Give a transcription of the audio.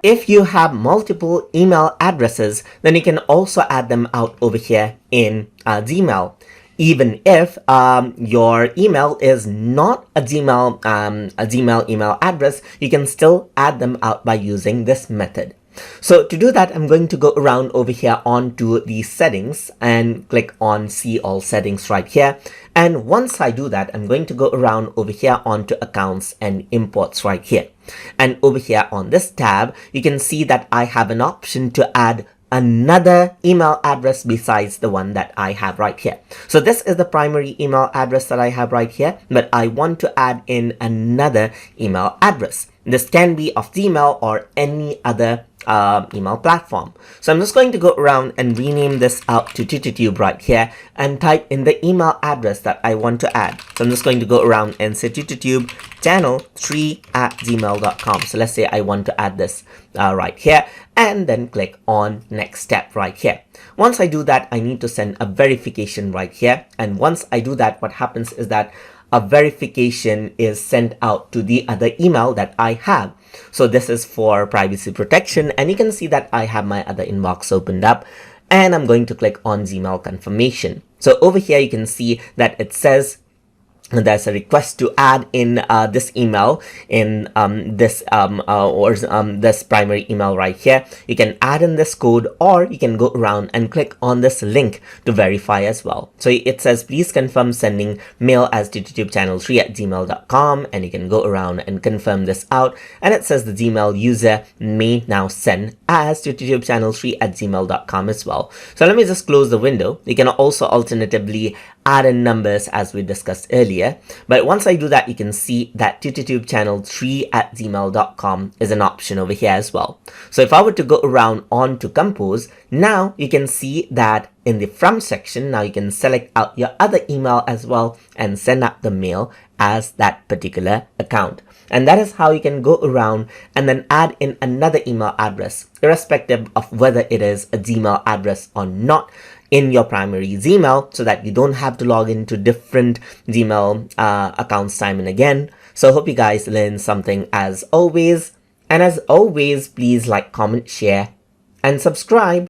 if you have multiple email addresses, then you can also add them out over here in Gmail. Even if your email is not a Gmail email address, you can still add them out by using this method. So to do that, I'm going to go around over here onto the settings and click on see all settings right here. And once I do that, I'm going to go around over here onto accounts and imports right here. And over here on this tab, you can see that I have an option to add another email address besides the one that I have right here. So this is the primary email address that I have right here, but I want to add in another email address. This can be of Gmail or any other email platform. So I'm just going to go around and rename this out to TutorTube right here and type in the email address that I want to add. So I'm just going to go around and say TutorTube channel3@gmail.com. So let's say I want to add this right here, and then click on next step right here. Once I do that, I need to send a verification right here. And once I do that, what happens is that a verification is sent out to the other email that I have. So this is for privacy protection, and you can see that I have my other inbox opened up, and I'm going to click on Gmail confirmation. So over here you can see that it says there's a request to add in this email in this primary email right here. You can add in this code, or you can go around and click on this link to verify as well. So it says please confirm sending mail as tutortubechannel3@gmail.com, and you can go around and confirm this out, and it says the Gmail user may now send as tutortubechannel3@gmail.com as well. So let me just close the window. You can also alternatively add in numbers as we discussed earlier, but once I do that, you can see that tutortubechannel3@gmail.com is an option over here as well. So if I were to go around on to compose, now you can see that in the from section, now you can select out your other email as well and send out the mail as that particular account. And that is how you can go around and then add in another email address, irrespective of whether it is a Gmail address or not, in your primary Gmail, so that you don't have to log into different Gmail accounts time and again. So I hope you guys learned something as always. And as always, please like, comment, share, and subscribe.